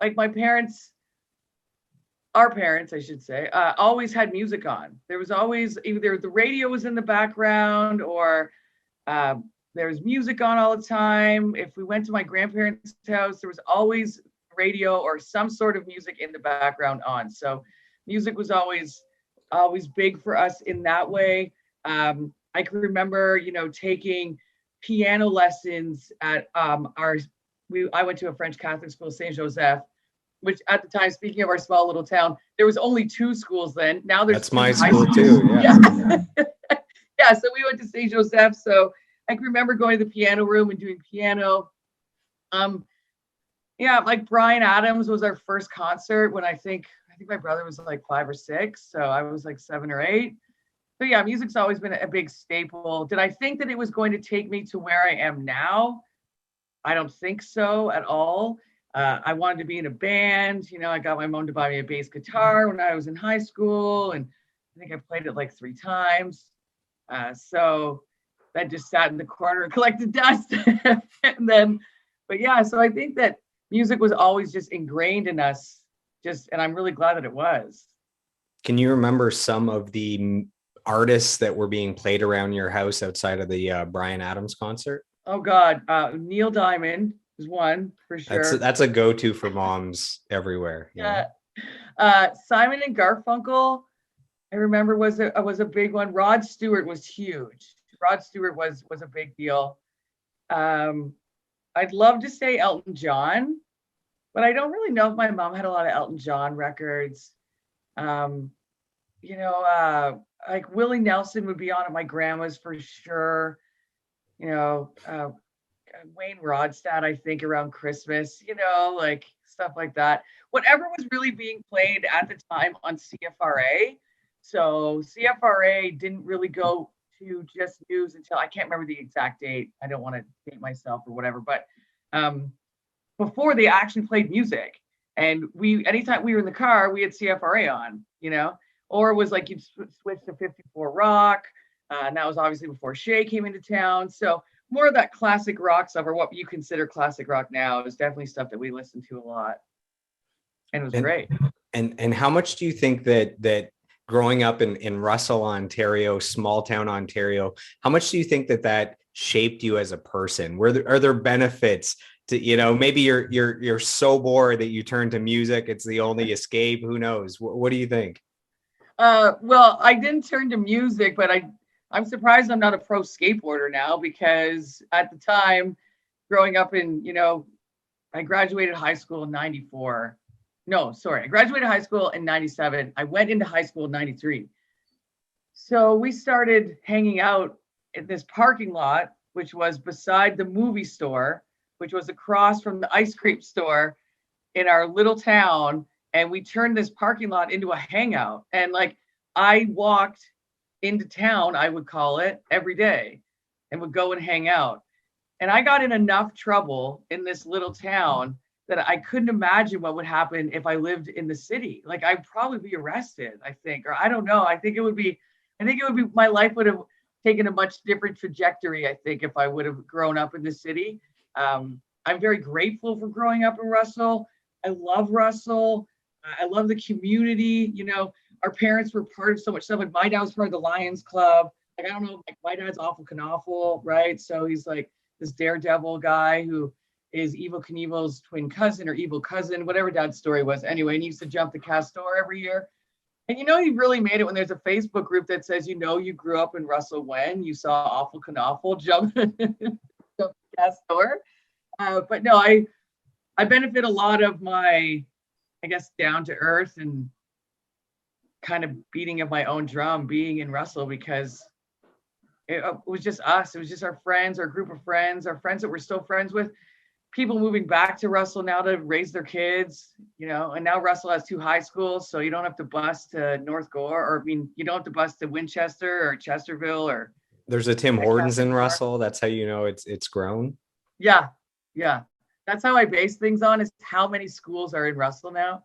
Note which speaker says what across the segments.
Speaker 1: like my parents, our parents, I should say, always had music on. There was always either the radio was in the background or uh, there was music on all the time. If we went to my grandparents' house, there was always radio or some sort of music in the background on. So music was always big for us in that way. I can remember, taking piano lessons at I went to a French Catholic school, Saint Joseph, which at the time, speaking of our small little town, there was only two schools then. Now there's
Speaker 2: That's
Speaker 1: two
Speaker 2: my
Speaker 1: high
Speaker 2: school
Speaker 1: schools.
Speaker 2: too. Yeah.
Speaker 1: Yeah. So we went to Saint Joseph. So I can remember going to the piano room and doing piano. Yeah, like Bryan Adams was our first concert when I think my brother was like 5 or 6, so I was like 7 or 8. So yeah, music's always been a big staple. Did I think that it was going to take me to where I am now? I don't think so at all. I wanted to be in a band. I got my mom to buy me a bass guitar when I was in high school, and I think I played it like 3 times. So that just sat in the corner and collected dust. And then, but yeah, so I think that music was always just ingrained in us. And I'm really glad that it was.
Speaker 2: Can you remember some of the artists that were being played around your house outside of the Bryan Adams concert?
Speaker 1: Oh God, Neil Diamond is one for sure.
Speaker 2: That's a go-to for moms everywhere.
Speaker 1: Yeah. Simon and Garfunkel, I remember was a big one. Rod Stewart was huge. Rod Stewart was a big deal. I'd love to say Elton John, but I don't really know if my mom had a lot of Elton John records. Like Willie Nelson would be on at my grandma's for sure. Wayne Rodstad, I think, around Christmas, like stuff like that. Whatever was really being played at the time on CFRA. So CFRA didn't really go to just news until I can't remember the exact date. I don't want to date myself or whatever, but before they actually played music. And anytime we were in the car, we had CFRA on, or it was like you'd switch to 54 Rock. And that was obviously before Shay came into town. So more of that classic rock stuff, or what you consider classic rock now, is definitely stuff that we listened to a lot. And it was great.
Speaker 2: And how much do you think that growing up in Russell, Ontario, small town Ontario, how much do you think that shaped you as a person? Are there benefits to, maybe you're so bored that you turn to music, it's the only escape, who knows? What do you think?
Speaker 1: Well, I didn't turn to music, but I'm surprised I'm not a pro skateboarder now, because at the time growing up I graduated high school in 94. No, sorry. I graduated high school in 97. I went into high school in 93. So we started hanging out in this parking lot, which was beside the movie store, which was across from the ice cream store in our little town. And we turned this parking lot into a hangout. And like, I walked into town, I would call it, every day, and would go and hang out. And I got in enough trouble in this little town that I couldn't imagine what would happen if I lived in the city. Like, I'd probably be arrested, I think, or I don't know. I think it would be, my life would have taken a much different trajectory, I think, if I would have grown up in the city. I'm very grateful for growing up in Russell. I love Russell. I love the community. Our parents were part of so much stuff. Like, my dad was part of the Lions Club. Like, I don't know, like, my dad's awful Knaufel, right? So he's like this daredevil guy who is Evel Knievel's twin cousin or evil cousin, whatever dad's story was. Anyway, and he used to jump the Castor every year. And he really made it when there's a Facebook group that says, you grew up in Russell when you saw awful Knaufel jump the Castor. But no, I benefit a lot of my, I guess, down to earth and kind of beating of my own drum being in Russell, because it was just us. It was just our friends, our group of friends, our friends that we're still friends with. People moving back to Russell now to raise their kids, and now Russell has 2 high schools, so you don't have to bus to North Gore, you don't have to bus to Winchester or Chesterville, or
Speaker 2: there's a Tim Hortons in Russell. That's how it's grown.
Speaker 1: Yeah. That's how I base things on, is how many schools are in Russell now.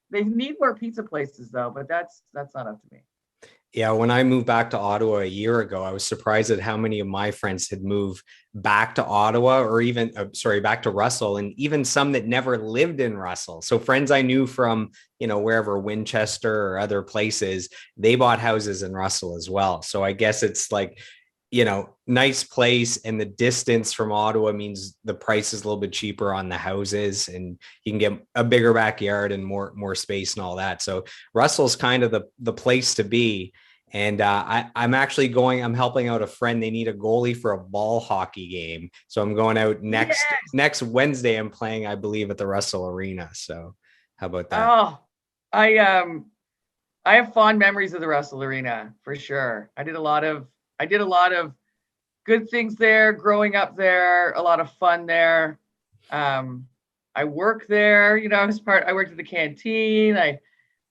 Speaker 1: They need more pizza places though, but that's not up to me.
Speaker 2: Yeah, when I moved back to Ottawa a year ago, I was surprised at how many of my friends had moved back to Ottawa or even, back to Russell, and even some that never lived in Russell. So friends I knew from, wherever, Winchester or other places, they bought houses in Russell as well. So I guess it's like, nice place, and the distance from Ottawa means the price is a little bit cheaper on the houses, and you can get a bigger backyard and more space and all that. So Russell's kind of the place to be. And I'm actually I'm helping out a friend. They need a goalie for a ball hockey game. So I'm going out next Wednesday. I'm playing, I believe, at the Russell Arena. So how about that?
Speaker 1: Oh, I have fond memories of the Wrestle Arena for sure. I did a lot of good things there growing up there, a lot of fun there. I worked there, I worked at the canteen.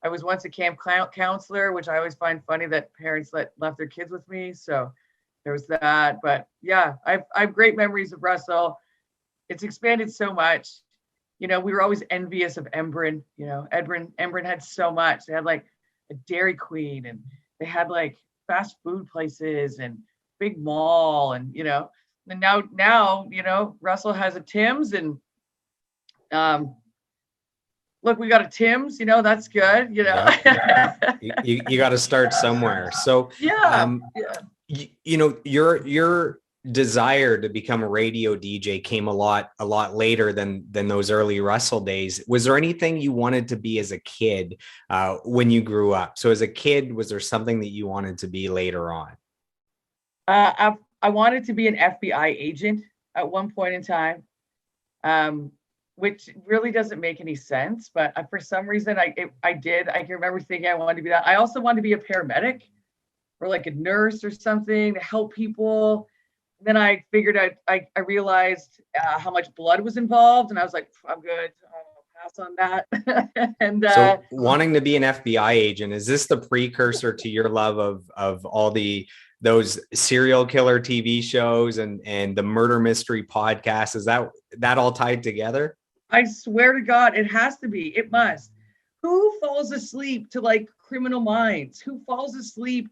Speaker 1: I was once a camp counselor, which I always find funny that parents left their kids with me. So there was that. But yeah, I have great memories of Russell. It's expanded so much. We were always envious of Embrun. Embrun had so much. They had like a Dairy Queen, and they had like fast food places and big mall, and now Russell has a Tim's, and look, we got a Tim's, that's good,
Speaker 2: Yeah. you got to start somewhere. So
Speaker 1: yeah.
Speaker 2: your desire to become a radio DJ came a lot later than those early Russell days. Was there anything you wanted to be as a kid when you grew up? So as a kid, was there something that you wanted to be later on?
Speaker 1: I wanted to be an FBI agent at one point in time, which really doesn't make any sense. But for some reason, I did. I can remember thinking I wanted to be that. I also wanted to be a paramedic or like a nurse or something to help people. Then I figured out, I realized how much blood was involved, and I was like, I'm good. I'll pass on that. And
Speaker 2: so wanting to be an FBI agent, is this the precursor to your love of all those serial killer TV shows and the murder mystery podcasts? Is that all tied together?
Speaker 1: I swear to God, it has to be. It must. Who falls asleep to like Criminal Minds? Who falls asleep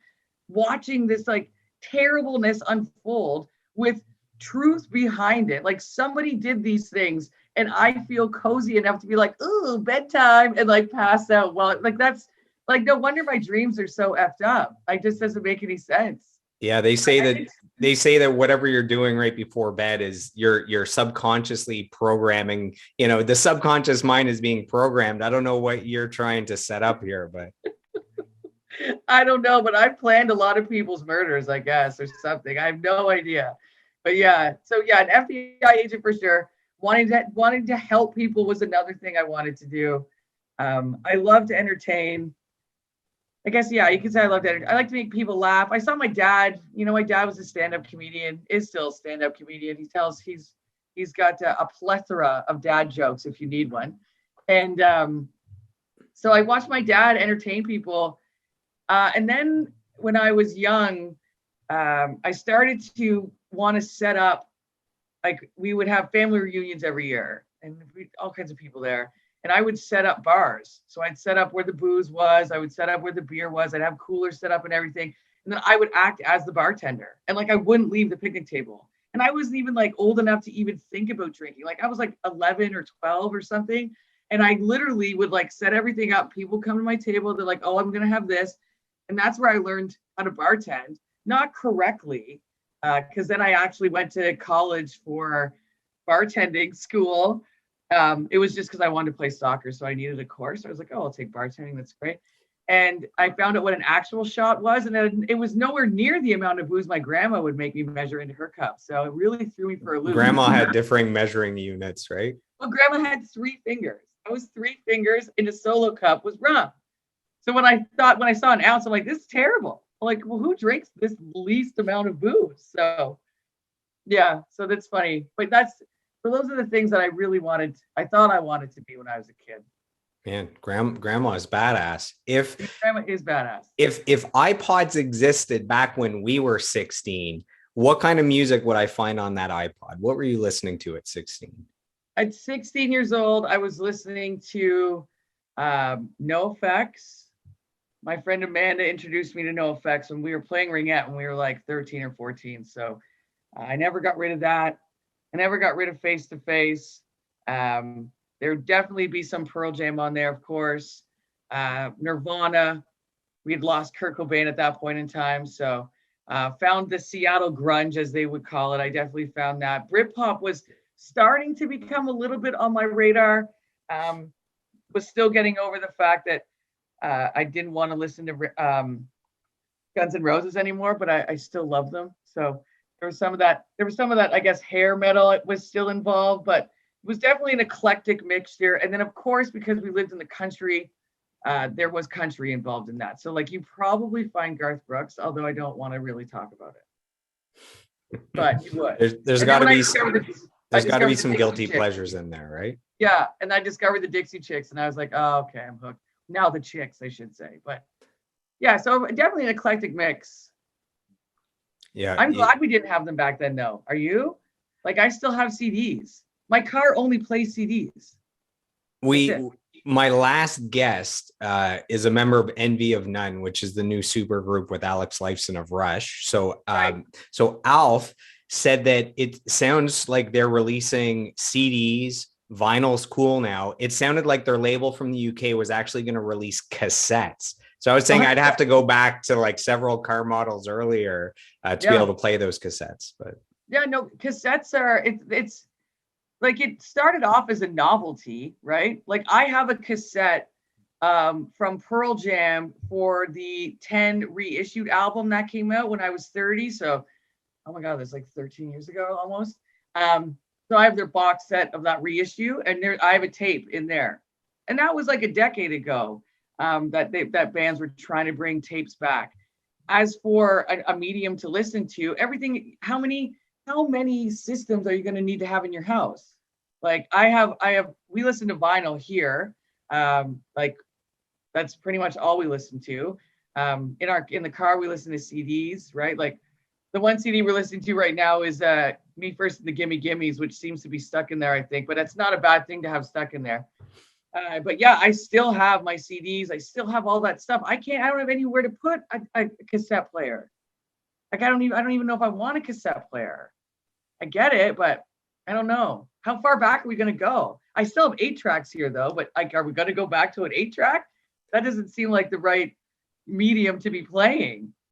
Speaker 1: watching this like terribleness unfold with truth behind it? Like somebody did these things, and I feel cozy enough to be like, ooh, bedtime, and like pass out. Well, like that's like, no wonder my dreams are so effed up. It just doesn't make any sense.
Speaker 2: Yeah, they say that whatever you're doing right before bed is you're subconsciously programming, the subconscious mind is being programmed. I don't know what you're trying to set up here, but
Speaker 1: I don't know, but I planned a lot of people's murders, I guess, or something. I have no idea. But yeah, so yeah, an FBI agent for sure. Wanting to help people was another thing I wanted to do. I love to entertain. I guess, yeah, you can say I love to entertain. I like to make people laugh. I saw my dad. My dad was a stand-up comedian, is still a stand-up comedian. He's got a plethora of dad jokes if you need one. And so I watched my dad entertain people. And then when I was young, I started to want to set up, like we would have family reunions every year, and all kinds of people there. And I would set up bars. So I'd set up where the booze was. I would set up where the beer was. I'd have coolers set up and everything. And then I would act as the bartender. And like, I wouldn't leave the picnic table. And I wasn't even like old enough to even think about drinking. Like I was like 11 or 12 or something. And I literally would like set everything up. People come to my table. They're like, oh, I'm going to have this. And that's where I learned how to bartend, not correctly. Because then I actually went to college for bartending school. It was just because I wanted to play soccer, so I needed a course. I was like, oh, I'll take bartending. That's great. And I found out what an actual shot was, and it was nowhere near the amount of booze my grandma would make me measure into her cup. So it really threw me for a loop.
Speaker 2: Grandma had differing measuring units, right?
Speaker 1: Well, grandma had 3 fingers. I was 3 fingers in a solo cup was rum. So when I saw an ounce, I'm like, this is terrible. I'm like, well, who drinks this least amount of booze? So yeah, so that's funny. But so those are the things that I thought I wanted to be when I was a kid.
Speaker 2: Man, grandma is badass.
Speaker 1: Grandma is badass.
Speaker 2: If iPods existed back when we were 16, what kind of music would I find on that iPod? What were you listening to at 16?
Speaker 1: At 16 years old, I was listening to NoFX, my friend Amanda introduced me to No Effects when we were playing ringette when we were like 13 or 14. So I never got rid of that. I never got rid of Face to Face. There would definitely be some Pearl Jam on there, of course. Nirvana. We had lost Kurt Cobain at that point in time. So found the Seattle grunge, as they would call it. I definitely found that. Britpop was starting to become a little bit on my radar. Was still getting over the fact that I didn't want to listen to Guns N' Roses anymore, but I still love them. So there was some of that. There was some of that, I guess, hair metal. It was still involved, but it was definitely an eclectic mixture. And then, of course, because we lived in the country, there was country involved in that. So, like, you probably find Garth Brooks, although I don't want to really talk about it. But you would.
Speaker 2: There's got to be some guilty pleasures in there, right?
Speaker 1: Yeah, and I discovered the Dixie Chicks, and I was like, oh, okay, I'm hooked. Now the Chicks, I should say. But yeah, so definitely an eclectic mix.
Speaker 2: Yeah,
Speaker 1: I'm glad we didn't have them back then, though. Are you? Like, I still have CDs. My car only plays CDs.
Speaker 2: My last guest is a member of Envy of None, which is the new super group with Alex Lifeson of Rush. So, so Alf said that it sounds like they're releasing CDs. Vinyl's cool now. It sounded like their label from the UK was actually going to release cassettes. So I was saying I'd have to go back to like several car models earlier to be able to play those cassettes. But
Speaker 1: yeah, no, cassettes are it's like it started off as a novelty, right? Like I have a cassette from Pearl Jam for the 10 reissued album that came out when I was 30. So, oh my God, that's like 13 years ago almost. So I have their box set of that reissue, and I have a tape in there. And that was like a decade ago that bands were trying to bring tapes back. As for a medium to listen to, everything, how many systems are you going to need to have in your house? Like we listen to vinyl here. Like that's pretty much all we listen to. In the car, we listen to CDs, right? Like the one CD we're listening to right now is Me First and the Gimme Gimmes, which seems to be stuck in there, I think, but it's not a bad thing to have stuck in there. But yeah, I still have my CDs. I still have all that stuff. I don't have anywhere to put a cassette player. Like I don't even know if I want a cassette player. I get it, but I don't know. How far back are we going to go? I still have 8 tracks here though, but like, are we going to go back to an 8 track? That doesn't seem like the right medium to be playing.